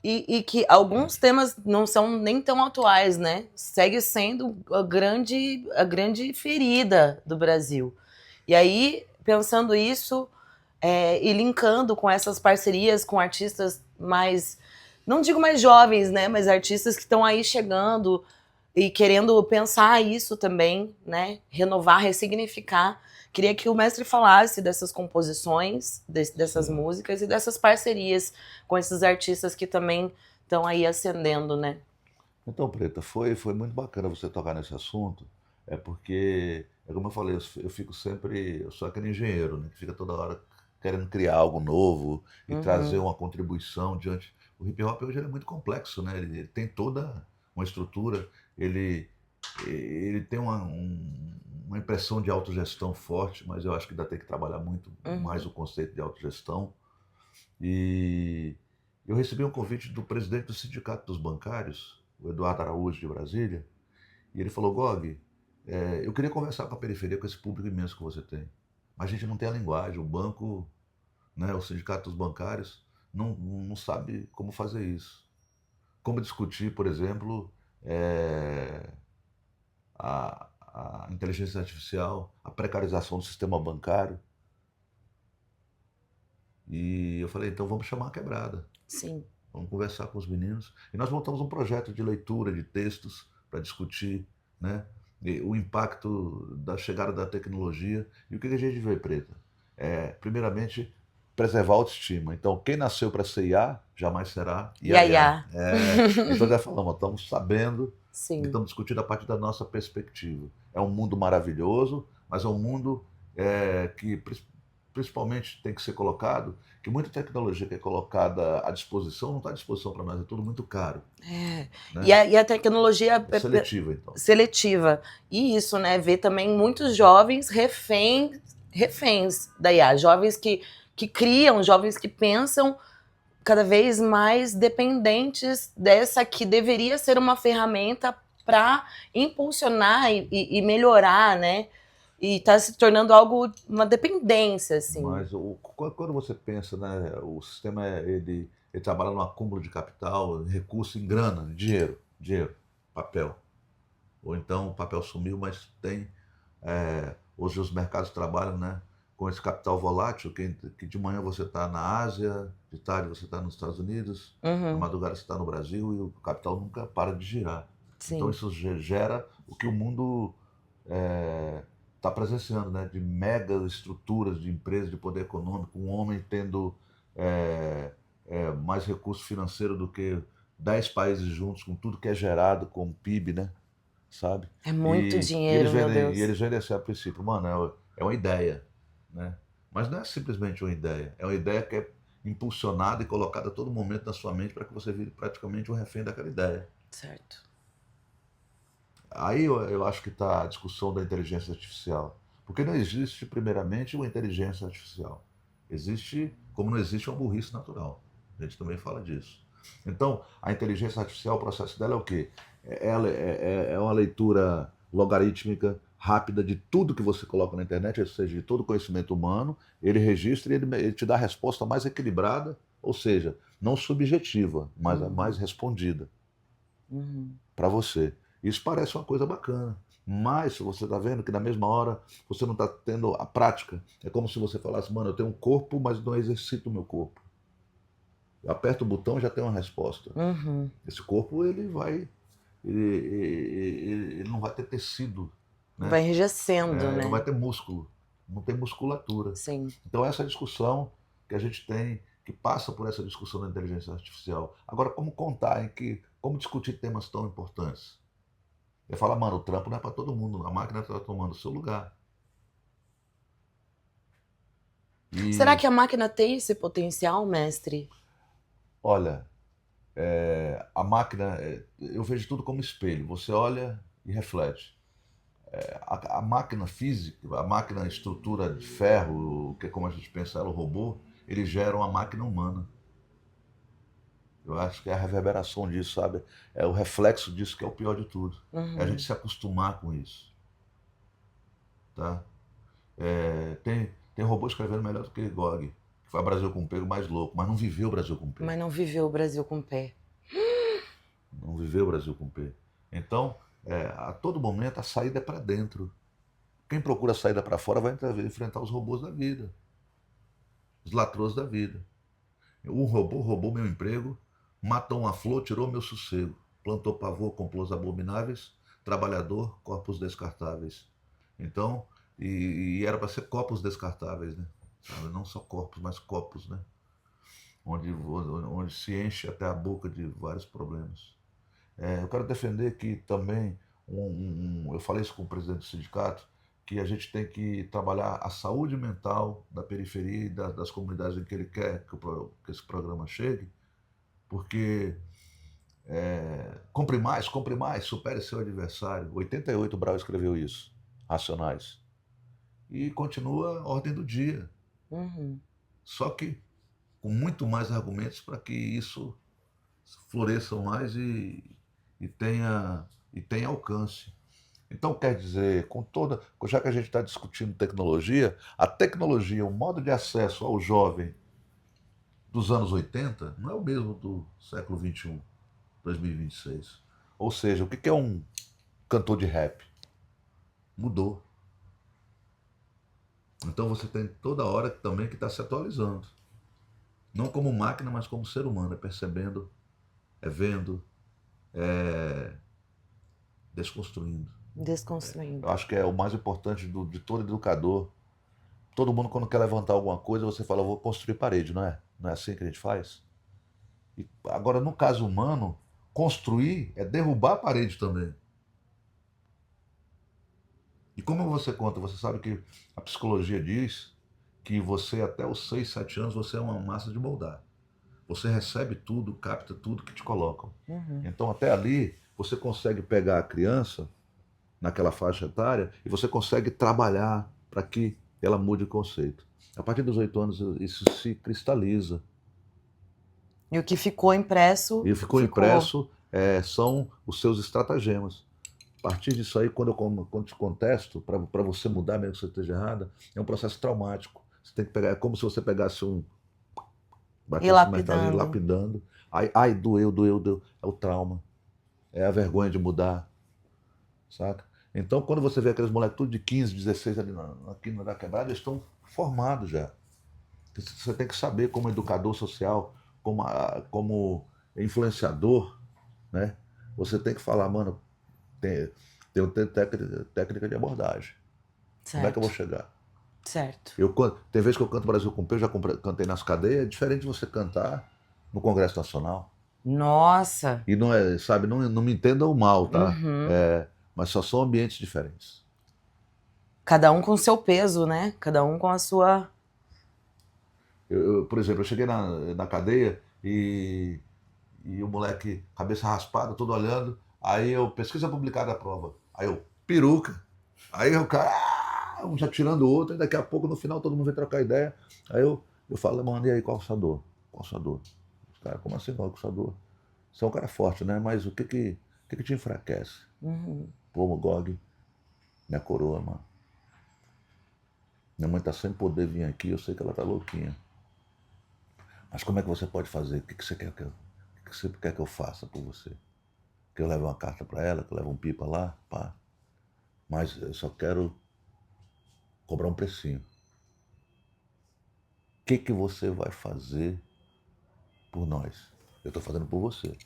e que alguns temas não são nem tão atuais, né? Segue sendo a grande ferida do Brasil. E aí, pensando isso e linkando com essas parcerias com artistas mais... Não digo mais jovens, né? Mas artistas que estão aí chegando e querendo pensar isso também, né? Renovar, ressignificar. Queria que o mestre falasse dessas composições, dessas músicas e dessas parcerias com esses artistas que também estão aí ascendendo, né? Então, Preta, foi muito bacana você tocar nesse assunto, porque, como eu falei, eu fico sempre... Eu sou aquele engenheiro, né? Que fica toda hora querendo criar algo novo e trazer uma contribuição diante... O hip hop hoje é muito complexo, né? Ele tem toda uma estrutura, ele tem uma impressão de autogestão forte, mas eu acho que ainda tem que trabalhar muito mais o conceito de autogestão. E eu recebi um convite do presidente do Sindicato dos Bancários, o Eduardo Araújo, de Brasília, E ele falou, Gog, eu queria conversar com a periferia, com esse público imenso que você tem. Mas a gente não tem a linguagem, o banco, né, o sindicato dos bancários não sabe como fazer isso. Como discutir, por exemplo, a inteligência artificial, a precarização do sistema bancário. E eu falei, então vamos chamar a quebrada. Sim. Vamos conversar com os meninos. E nós montamos um projeto de leitura de textos para discutir, né, o impacto da chegada da tecnologia. E o que a gente vê, Preta? Primeiramente, preservar a autoestima. Então, quem nasceu para ser IA, jamais será Iaiá. Então já falamos, estamos sabendo Sim. e estamos discutindo a partir da nossa perspectiva. É um mundo maravilhoso, mas é um mundo que principalmente tem que ser colocado, que muita tecnologia que é colocada à disposição não está à disposição para nós, é tudo muito caro. Né? E a tecnologia seletiva, então. Seletiva. E isso, né, vê também muitos jovens reféns da IA, jovens que criam, jovens que pensam cada vez mais dependentes dessa que deveria ser uma ferramenta para impulsionar e melhorar, né? E está se tornando algo, uma dependência, assim. Mas quando você pensa, né, o sistema ele trabalha no acúmulo de capital, recurso em grana, dinheiro, papel. Ou então o papel sumiu, mas tem hoje os mercados trabalham, né, com esse capital volátil, que de manhã você está na Ásia, de tarde você está nos Estados Unidos, na madrugada você está no Brasil e o capital nunca para de girar. Sim. Então isso gera o que o mundo está presenciando, né, de mega estruturas de empresas de poder econômico, um homem tendo mais recurso financeiro do que 10 países juntos, com tudo que é gerado com o PIB, né? Sabe? É muito dinheiro, meu Deus. E eles vendem assim a princípio, mano, é uma ideia, né? Mas não é simplesmente uma é uma ideia que é impulsionada e colocada a todo momento na sua mente para que você vire praticamente um refém daquela ideia. Certo. Aí eu acho que está a discussão da inteligência artificial. Porque não existe, primeiramente, uma inteligência artificial. Existe, como não existe uma burrice natural. A gente também fala disso. Então, a inteligência artificial, o processo dela é o quê? É uma leitura logarítmica rápida de tudo que você coloca na internet, ou seja, de todo o conhecimento humano, ele registra e ele te dá a resposta mais equilibrada, ou seja, não subjetiva, mas a mais respondida para você. Isso parece uma coisa bacana, mas você está vendo que na mesma hora você não está tendo a prática. É como se você falasse, mano, eu tenho um corpo, mas não exercito o meu corpo. Eu aperto o botão e já tem uma resposta. Esse corpo, ele não vai ter tecido. Né? Vai enrijecendo, né? Não vai ter músculo, não tem musculatura. Sim. Então essa discussão que a gente tem, que passa por essa discussão da inteligência artificial. Agora, como contar, como discutir temas tão importantes? Eu falo, mano, o trampo não é para todo mundo, a máquina está tomando o seu lugar. Será que a máquina tem esse potencial, mestre? Olha, a máquina, eu vejo tudo como espelho. Você olha e reflete. A máquina física, a máquina estrutura de ferro, que é como a gente pensa ela, o robô, ele gera uma máquina humana. Eu acho que é a reverberação disso, sabe? É o reflexo disso que é o pior de tudo. É a gente se acostumar com isso. Tá? Tem robô escrevendo melhor do que Gog, que foi o Brasil com P mais louco, mas não viveu o Brasil com P. Mas não viveu o Brasil com P. Não viveu o Brasil com P. Então, a todo momento a saída é para dentro. Quem procura a saída para fora vai enfrentar os robôs da vida. Os latros da vida. Um robô roubou meu emprego, matou uma flor, tirou meu sossego. Plantou pavor, complôs abomináveis, trabalhador, corpos descartáveis. Então, e era para ser copos descartáveis, né? Sabe? Não só corpos, mas copos, né? Onde se enche até a boca de vários problemas. Eu quero defender que também, eu falei isso com o presidente do sindicato, que a gente tem que trabalhar a saúde mental da periferia e das comunidades em que ele quer que esse programa chegue, porque compre mais, supere seu adversário. 88 Brau escreveu isso, Racionais. E continua a ordem do dia. Só que com muito mais argumentos para que isso floresça mais e tenha alcance. Então, quer dizer, já que a gente está discutindo tecnologia, a tecnologia, o modo de acesso ao jovem dos anos 80 não é o mesmo do século 21, 2026. Ou seja, o que é um cantor de rap? Mudou. Então você tem toda hora também que está se atualizando. Não como máquina, mas como ser humano, é percebendo, é vendo, é desconstruindo. Desconstruindo. Eu acho que é o mais importante de todo educador. Todo mundo, quando quer levantar alguma coisa, você fala, eu vou construir parede, não é? Não é assim que a gente faz? E agora, no caso humano, construir é derrubar a parede também. E como você conta, você sabe que a psicologia diz que você, até os 6, 7 anos, você é uma massa de moldar. Você recebe tudo, capta tudo que te colocam. Então, até ali, você consegue pegar a criança naquela faixa etária e você consegue trabalhar para que ela mude o conceito. A partir dos 8 anos, isso se cristaliza. E o que ficou impresso... E ficou impresso são os seus estratagemas. A partir disso aí, quando te contesto, para você mudar, mesmo que você esteja errada, é um processo traumático. Você tem que pegar, é como se você pegasse batesse um metalzinho, lapidando. Ai, doeu. É o trauma. É a vergonha de mudar. Saca? Então, quando você vê aqueles moleques tudo de 15, 16 ali aqui na quebrada, eles estão formados já. Você tem que saber, como educador social, como influenciador, né? Você tem que falar, mano, tem técnica de abordagem. Certo. Como é que eu vou chegar? Certo. Tem vezes que eu canto Brasil com P, eu já cantei nas cadeias, é diferente de você cantar no Congresso Nacional. Nossa! E não é, sabe, não me entendam mal, tá? Uhum. Mas só são ambientes diferentes. Cada um com o seu peso, né? Cada um com a sua... Por exemplo, eu cheguei na cadeia e o moleque, cabeça raspada, todo olhando. Aí eu, pesquisa publicada a prova. Aí eu, peruca. Aí o cara, um já tirando o outro, e daqui a pouco, no final, todo mundo vem trocar ideia. Aí eu falo, mano, e aí, qual a dor? Qual a dor? Os caras, como assim, qual a dor? Você é um cara forte, né? Mas o que te enfraquece? Pô, o Gog, minha coroa, mano. Minha mãe tá sem poder vir aqui, eu sei que ela tá louquinha. Mas como é que você pode fazer? O que você quer que eu faça por você? Que eu leve uma carta para ela, que eu leve um pipa lá, pá. Mas eu só quero cobrar um precinho. O que você vai fazer por nós? Eu tô fazendo por você.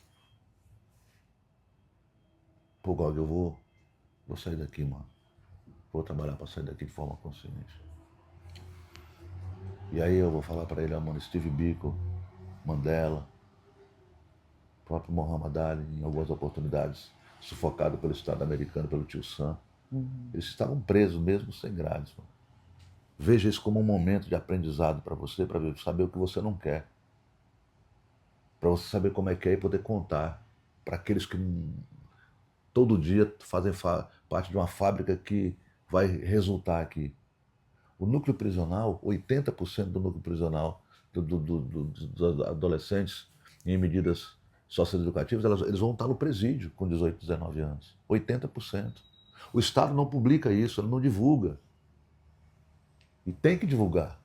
Pô, Gog, eu vou sair daqui, mano. Vou trabalhar para sair daqui de forma consciente. E aí eu vou falar para ele, mano, Steve Biko, Mandela, próprio Muhammad Ali, em algumas oportunidades, sufocado pelo Estado americano, pelo tio Sam. Eles estavam presos mesmo sem grades. Mano. Veja isso como um momento de aprendizado para você, para saber o que você não quer. Para você saber como é que é e poder contar para aqueles que todo dia fazem parte de uma fábrica que vai resultar aqui. O núcleo prisional, 80% do núcleo prisional dos adolescentes em medidas socioeducativas, eles vão estar no presídio com 18, 19 anos. 80%. O Estado não publica isso, ele não divulga. E tem que divulgar.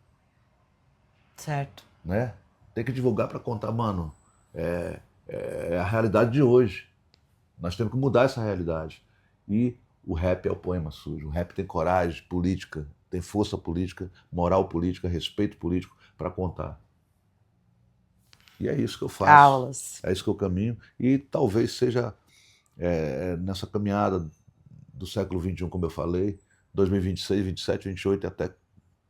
Certo. Né? Tem que divulgar para contar, mano, é a realidade de hoje. Nós temos que mudar essa realidade. E o rap é o poema sujo. O rap tem coragem política, tem força política, moral política, respeito político para contar. E é isso que eu faço. Aulas. É isso que eu caminho. E talvez seja nessa caminhada do século XXI, como eu falei, 2026, 27, 28, e até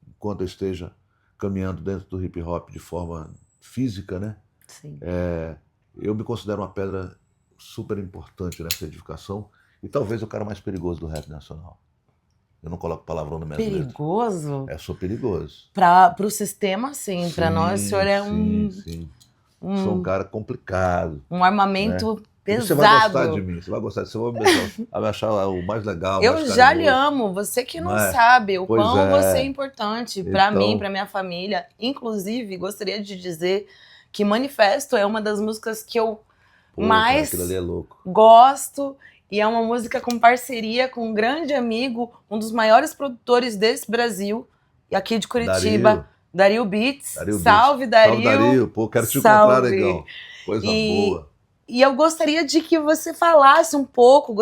enquanto eu esteja caminhando dentro do hip hop de forma física, né? Sim. Eu me considero uma pedra super importante nessa edificação e talvez o cara mais perigoso do rap nacional. Eu não coloco palavrão no minhas letras. Perigoso? Sou perigoso. Para o sistema, sim. Para nós, o senhor é Sim. Sou um cara complicado. Um armamento, né? Pesado. Você vai gostar de mim, você vai achar o mais legal. Eu mais já lhe amo, você que não sabe o quão você é importante para mim, para minha família. Inclusive, gostaria de dizer que Manifesto é uma das músicas que eu mais aquilo ali é louco. Gosto E é uma música com parceria com um grande amigo, um dos maiores produtores desse Brasil, aqui de Curitiba, Dario Beats. Salve, Dario! Salve, Dario! Pô, quero te encontrar, negão. Coisa boa. E eu gostaria de que você falasse um pouco,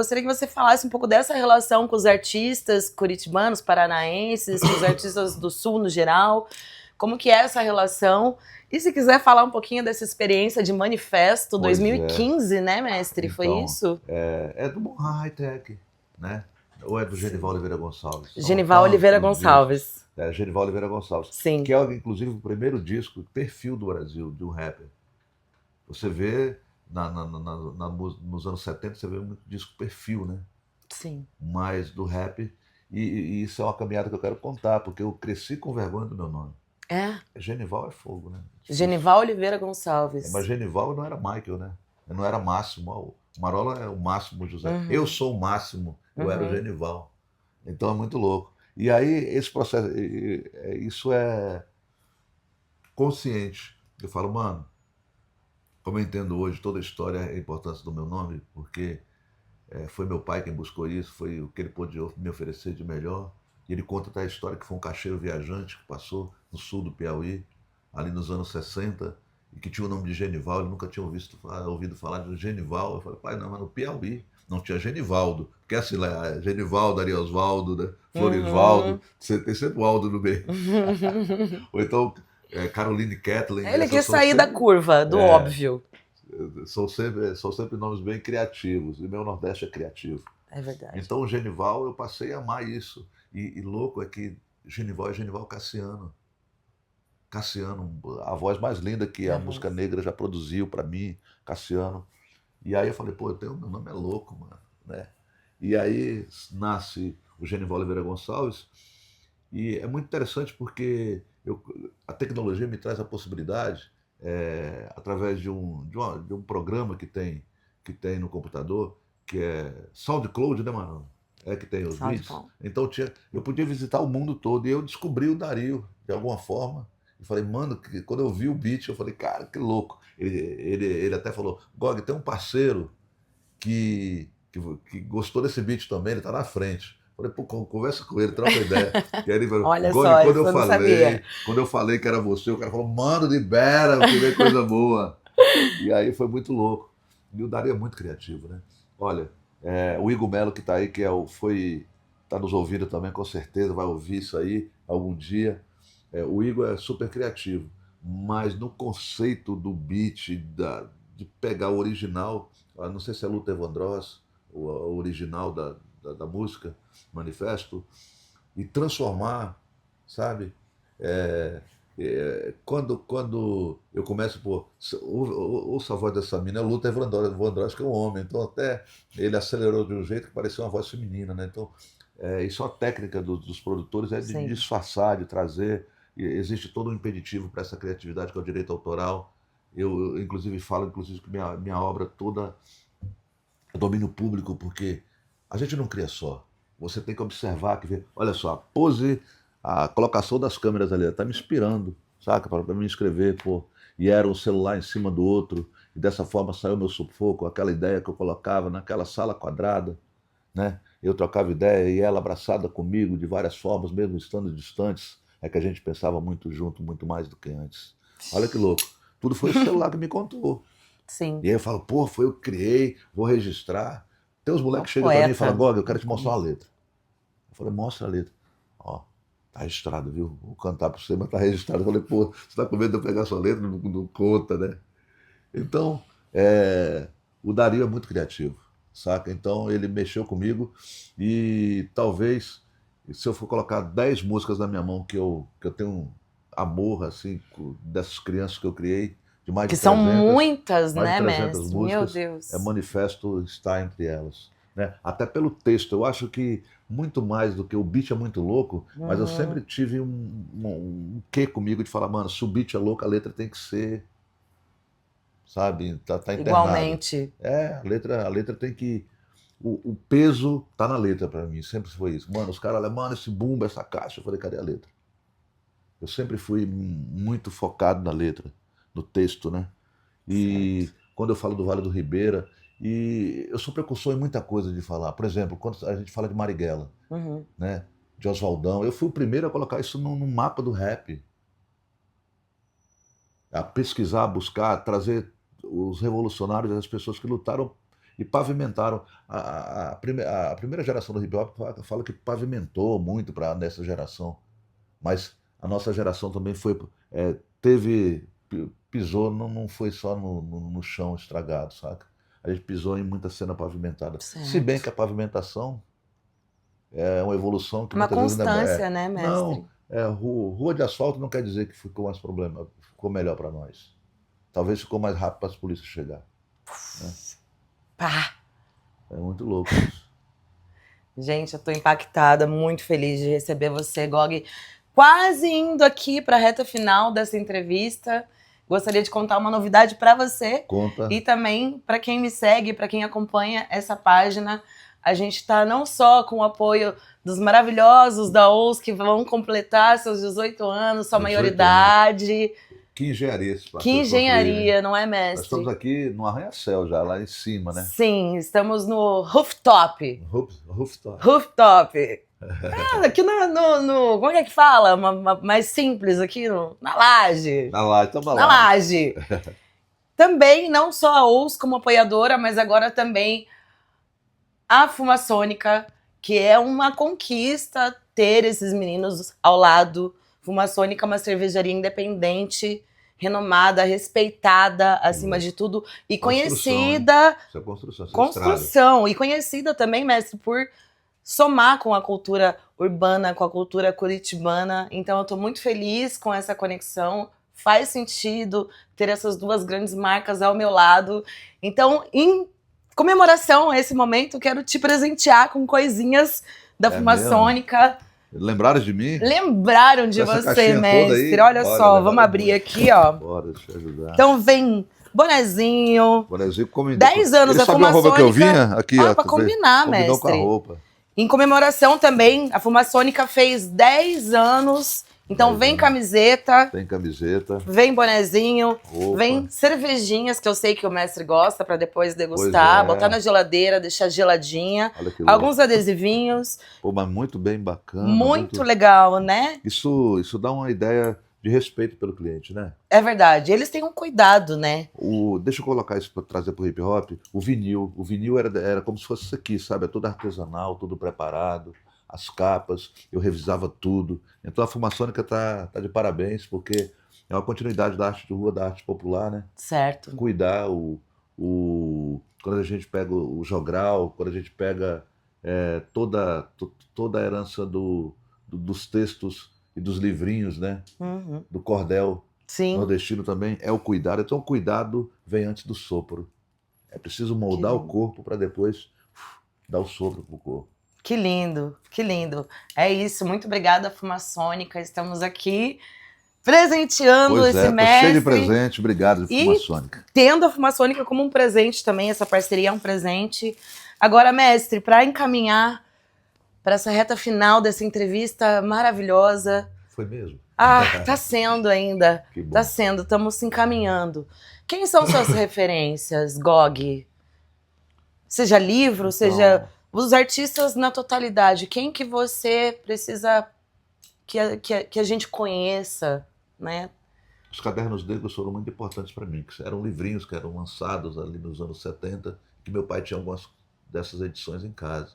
dessa relação com os artistas curitibanos, paranaenses, com os artistas do Sul no geral. Como que é essa relação? E se quiser falar um pouquinho dessa experiência de Manifesto 2015, né, mestre? Então, foi isso? É do Bom High-Tech, né? Ou é do Genival Oliveira Gonçalves? Genival Oliveira Gonçalves. Genival Oliveira Gonçalves. Sim. Que é, inclusive, o primeiro disco, perfil do Brasil, de um rapper. Você vê, nos anos 70, você vê um disco perfil, né? Sim. Mas do rap. E isso é uma caminhada que eu quero contar, porque eu cresci com vergonha do meu nome. Genival é fogo, né? Genival Oliveira Gonçalves. Mas Genival não era Michael, né? Eu não era Máximo. O Marola é o Máximo José. Eu sou o Máximo, eu era o Genival. Então é muito louco. E aí esse processo, isso é consciente. Eu falo, mano, como eu entendo hoje toda a história e a importância do meu nome, porque foi meu pai quem buscou isso, foi o que ele pôde me oferecer de melhor. E ele conta até a história que foi um caixeiro viajante que passou no sul do Piauí, ali nos anos 60, e que tinha o nome de Genival, ele nunca tinha ouvido falar de Genival. Eu falei, pai, não, mas no Piauí não tinha Genivaldo, porque assim, lá, Genivaldo, Ari Osvaldo, né? Floresvaldo, você tem sempre o Aldo no meio. Ou então, Caroline Kathleen. Ele quer sair da curva, do óbvio. São sempre nomes bem criativos, e meu Nordeste é criativo. É verdade. Então o Genival, eu passei a amar isso. E louco é que Genival é Genival Cassiano. Cassiano, a voz mais linda que a música negra já produziu para mim, Cassiano. E aí eu falei, pô, meu nome é louco, mano, né? E aí nasce o Genival Oliveira Gonçalves, e é muito interessante porque a tecnologia me traz a possibilidade, através de um programa que tem no computador, que é SoundCloud, né, mano? Que tem os beats. Então eu podia visitar o mundo todo, e eu descobri o Dario, de alguma forma. E falei, mano, quando eu vi o beat, eu falei, cara, que louco. Ele até falou, Gog, tem um parceiro que gostou desse beat também, ele tá na frente. Falei, pô, conversa com ele, troca ideia. E aí ele falou, olha Gog, só, quando eu falei que era você, o cara falou, mano, libera, que vem coisa boa. E aí foi muito louco. E o Dario é muito criativo, né? Olha, o Igor Melo que tá aí, que tá nos ouvindo também, com certeza vai ouvir isso aí algum dia. O Igor é super criativo, mas no conceito do beat, de pegar o original, não sei se é Luther Vandross, o original da música, Manifesto, e transformar, sabe? Quando eu começo, pô, ouça a voz dessa menina, é Luther Vandross, que é um homem, então até ele acelerou de um jeito que parecia uma voz feminina, né? Então, isso é uma técnica dos produtores, de disfarçar, de trazer. Existe todo um impeditivo para essa criatividade, que é o direito autoral. Eu inclusive, falo que minha obra toda é domínio público, porque a gente não cria só. Você tem que observar, olha só, a pose, a colocação das câmeras ali, está me inspirando, saca? Para me escrever, pô. E era um celular em cima do outro, e dessa forma saiu meu sufoco, aquela ideia que eu colocava naquela sala quadrada, né? Eu trocava ideia e ela abraçada comigo de várias formas, mesmo estando distantes. É que a gente pensava muito junto, muito mais do que antes. Olha que louco. Tudo foi o celular que me contou. Sim. E aí eu falo, pô, foi eu que criei, vou registrar. Tem uns moleques que chegam pra mim e falam, Gog, eu quero te mostrar uma letra. Eu falei, mostra a letra. Ó, tá registrado, viu? Vou cantar pra você, mas tá registrado. Eu falei, pô, você tá com medo de eu pegar sua letra? Não conta, né? Então, o Dario é muito criativo, saca? Então ele mexeu comigo, e talvez, se eu for colocar 10 músicas na minha mão que eu tenho amor, assim, dessas crianças que eu criei, de mais de 300, são muitas, mais né, de 300 mestre? músicas, Meu Deus. Manifesto está entre elas. Né? Até pelo texto, eu acho que muito mais do que o beat é muito louco, mas eu sempre tive um quê comigo de falar, mano, se o beat é louco, a letra tem que ser, sabe, tá internado. Igualmente. A letra tem que... O peso tá na letra pra mim, sempre foi isso. Mano, os caras olham, mano, esse bumbo, essa caixa. Eu falei, cadê a letra? Eu sempre fui muito focado na letra, no texto, né? E quando eu falo do Vale do Ribeira, E eu sou precursor em muita coisa de falar. Por exemplo, quando a gente fala de Marighella, né? De Oswaldão, eu fui o primeiro a colocar isso no mapa do rap. A pesquisar, a buscar, trazer os revolucionários, as pessoas que lutaram e pavimentaram. A primeira geração do hip hop fala que pavimentou muito para nessa geração, mas a nossa geração também foi, teve, pisou, não foi só no chão estragado, saca? A gente pisou em muita cena pavimentada. Se bem Certo. que a pavimentação é uma evolução que Uma muitas vezes constância, né, mestre? não, rua de asfalto não quer dizer que ficou mais problema, ficou melhor para nós. Talvez ficou mais rápido para as polícias chegar, né? Pá! É muito louco isso. Gente, eu tô impactada, muito feliz de receber você, Gog. Quase indo aqui para a reta final dessa entrevista. Gostaria de contar uma novidade para você. Conta. E também para quem me segue, para quem acompanha essa página. A gente está não só com o apoio dos maravilhosos da OUS que vão completar seus 18 anos, sua 18 maioridade. Que engenharia esse Que engenharia, não é, Nós mestre? estamos aqui no arranha-céu já, lá em cima, né? Sim, estamos no rooftop. Rooftop. Rooftop. Aqui como é que fala? Mais simples aqui, na laje. Na laje, estamos Na laje. Também, não só a OUS como apoiadora, mas agora também a Fumaçônica, que é uma conquista ter esses meninos ao lado. Fumaçônica é uma cervejaria independente, renomada, respeitada, acima de tudo, e conhecida... Isso é construção. Construção. E conhecida também, mestre, por somar com a cultura urbana, com a cultura curitibana. Então eu tô muito feliz com essa conexão. Faz sentido ter essas duas grandes marcas ao meu lado. Então, em comemoração a esse momento, quero te presentear com coisinhas da Fumaçônica. Lembraram de mim? Lembraram de você, mestre. Olha só, vamos abrir aqui, ó. Bora, deixa eu ajudar. Então vem bonezinho. Bonezinho como 10 anos da Fumaçônica. Sabe a roupa que eu vinha? Aqui, ó. Pra combinar, mestre. Com a roupa. Em comemoração também, a Fumaçônica fez 10 anos. Então vem camiseta. Tem camiseta. Vem bonezinho. Roupa. Vem cervejinhas, que eu sei que o mestre gosta, para depois degustar. Botar na geladeira, deixar geladinha. Alguns adesivinhos. Pô, mas muito bem bacana. Muito legal, né? Isso dá uma ideia de respeito pelo cliente, né? É verdade. Eles têm um cuidado, né? Deixa eu colocar isso para trazer pro hip hop. O vinil era como se fosse isso aqui, sabe? É tudo artesanal, tudo preparado. As capas, eu revisava tudo. Então a Fumaçônica tá de parabéns, porque é uma continuidade da arte de rua, da arte popular, né? Certo. Cuidar quando a gente pega o jogral, quando a gente pega toda a herança dos textos e dos livrinhos, né? Do cordel. Sim. Nordestino também, é o cuidado. Então o cuidado vem antes do sopro. É preciso moldar o corpo para depois dar o sopro pro corpo. Que lindo, que lindo. É isso, muito obrigada, Fumaçônica. Estamos aqui presenteando esse mestre. Cheio de presente, obrigado, Fumaçônica. Tendo a Fumaçônica como um presente também, essa parceria é um presente. Agora, mestre, para encaminhar para essa reta final dessa entrevista maravilhosa. Foi mesmo? Tá sendo ainda. Que bom. Tá sendo, estamos se encaminhando. Quem são suas referências, Gog? Seja livro, seja... Os artistas na totalidade, quem que você precisa que a gente conheça, né? Os Cadernos Negros foram muito importantes para mim, que eram livrinhos que eram lançados ali nos anos 70, que meu pai tinha algumas dessas edições em casa.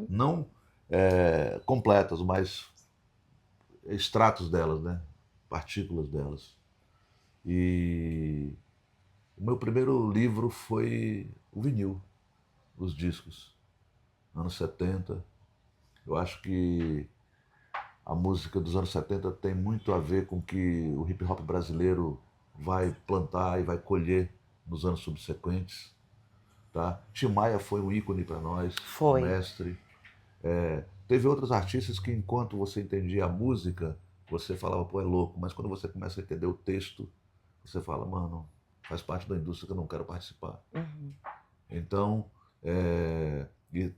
Não completas, mas extratos delas, né? Partículas delas. E o meu primeiro livro foi o vinil, os discos. Anos 70, eu acho que a música dos anos 70 tem muito a ver com o que o hip hop brasileiro vai plantar e vai colher nos anos subsequentes, tá? Tim Maia foi um ícone para nós, um mestre. Teve outros artistas que enquanto você entendia a música, você falava, pô, é louco, mas quando você começa a entender o texto, você fala, mano, faz parte da indústria que eu não quero participar. Então, e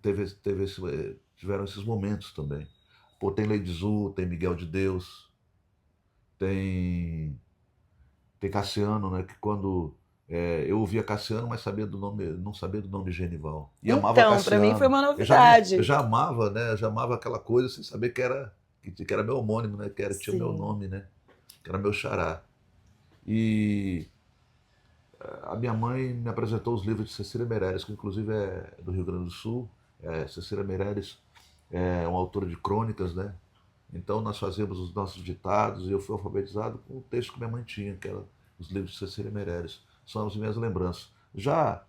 tiveram esses momentos também. Pô, tem Lady Zu, tem Miguel de Deus, tem Cassiano, né? Que quando Eu ouvia Cassiano, mas não sabia do nome de Genival. E amava Então, Cassiano. pra mim foi uma novidade. Eu já amava, né? Eu já amava aquela coisa sem saber que era meu homônimo, né? Tinha meu Sim. nome, né? Que era meu xará. E a minha mãe me apresentou os livros de Cecília Meirelles, que inclusive é do Rio Grande do Sul. Cecília Meirelles é uma autora de crônicas, né? Então nós fazíamos os nossos ditados e eu fui alfabetizado com o texto que minha mãe tinha, que era os livros de Cecília Meirelles. São as minhas lembranças. Já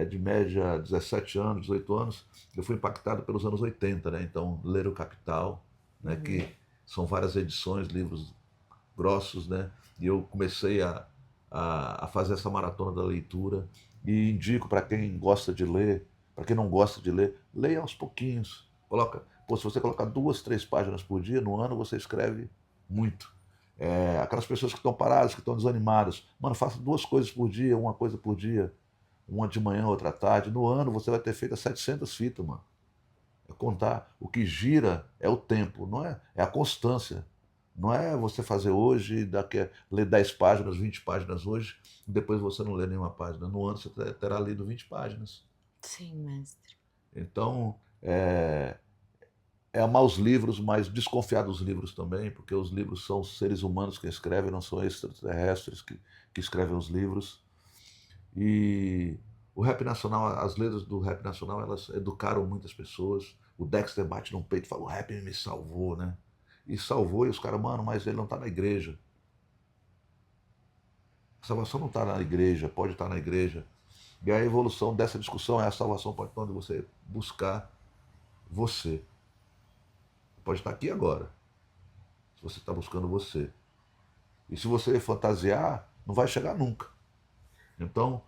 de média 17 anos, 18 anos, eu fui impactado pelos anos 80, né? Então, Ler o Capital, né? Que são várias edições, livros grossos, né? E eu comecei a fazer essa maratona da leitura e indico para quem gosta de ler, para quem não gosta de ler, leia aos pouquinhos. Se você colocar 2, 3 páginas por dia, no ano você escreve muito. Aquelas pessoas que estão paradas, que estão desanimadas, mano, faça 2 coisas por dia, uma coisa por dia, uma de manhã, outra à tarde. No ano você vai ter feito 700 fitas, mano. Contar. O que gira é o tempo, não é? É a constância. Não é você fazer hoje, ler 10 páginas, 20 páginas hoje, e depois você não lê nenhuma página. No ano você terá lido 20 páginas. Sim, mestre. Então, amar os livros, mas desconfiar dos livros também, porque os livros são seres humanos que escrevem, não são extraterrestres que escrevem os livros. E o rap nacional, as letras do rap nacional, elas educaram muitas pessoas. O Dexter bate no peito e fala, o rap me salvou, né? E salvou, e os caras, mano, mas ele não tá na igreja. A salvação não tá na igreja, pode estar na igreja. E a evolução dessa discussão a salvação pode estar onde você buscar você. Pode estar aqui agora, se você está buscando você. E se você fantasiar, não vai chegar nunca. Então,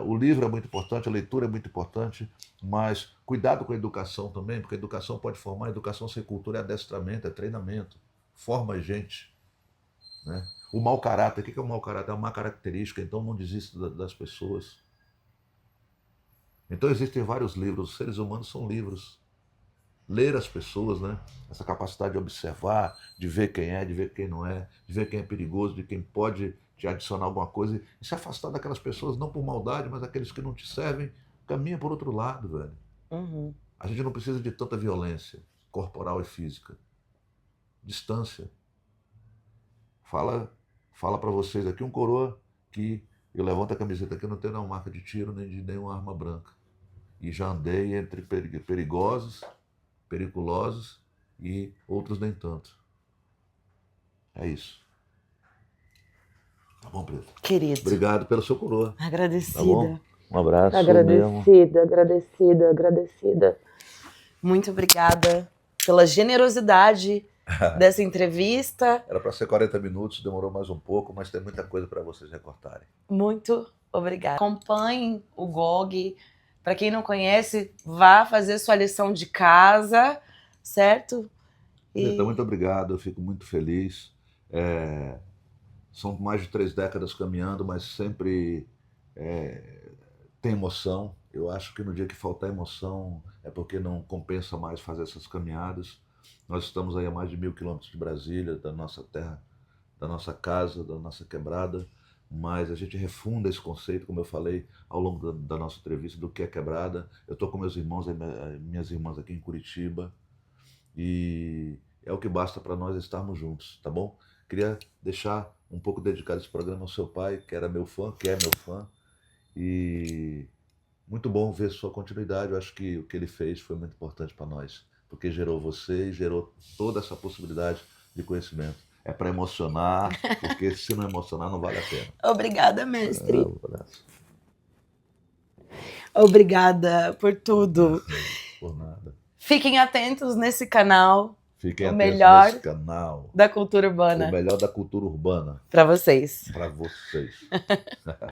o livro é muito importante, a leitura é muito importante, mas cuidado com a educação também, porque a educação pode formar, a educação sem cultura é adestramento, é treinamento, forma a gente. Né? O mau caráter, o que é o mau caráter? É uma má característica, então não desista das pessoas. Então existem vários livros, os seres humanos são livros. Ler as pessoas, né? Essa capacidade de observar, de ver quem é, de ver quem não é, de ver quem é perigoso, de quem pode te adicionar alguma coisa e se afastar daquelas pessoas, não por maldade, mas aqueles que não te servem, caminha por outro lado, velho. Uhum. A gente não precisa de tanta violência corporal e física. Distância. Fala para vocês aqui um coroa que eu levanto a camiseta aqui, eu não tenho nenhuma marca de tiro nem de nenhuma arma branca. E já andei entre perigosos e outros nem tanto. É isso. Tá bom, Preto? Querido. Obrigado pelo seu coroa. Agradecida. Tá bom? Um abraço. Agradecida. Muito obrigada pela generosidade dessa entrevista. Era para ser 40 minutos, demorou mais um pouco, mas tem muita coisa para vocês recortarem. Muito obrigada. Acompanhem o GOG. Para quem não conhece, vá fazer sua lição de casa, certo? Então, muito obrigado, eu fico muito feliz. São mais de 3 décadas caminhando, mas sempre tem emoção. Eu acho que no dia que faltar emoção é porque não compensa mais fazer essas caminhadas. Nós estamos aí a mais de 1.000 quilômetros de Brasília, da nossa terra, da nossa casa, da nossa quebrada, mas a gente refunda esse conceito, como eu falei ao longo da nossa entrevista, do que é quebrada. Eu estou com meus irmãos e minhas irmãs aqui em Curitiba e é o que basta para nós estarmos juntos, tá bom? Queria deixar um pouco dedicado esse programa ao seu pai, que era meu fã, que é meu fã, e muito bom ver sua continuidade. Eu acho que o que ele fez foi muito importante para nós, porque gerou você e gerou toda essa possibilidade de conhecimento. É para emocionar, porque se não emocionar não vale a pena. Obrigada, mestre. Obrigada por tudo. Por nada. Fiquem atentos nesse canal. Fiquem o atentos melhor nesse canal. Da cultura urbana. O melhor da cultura urbana. Para vocês. Para vocês.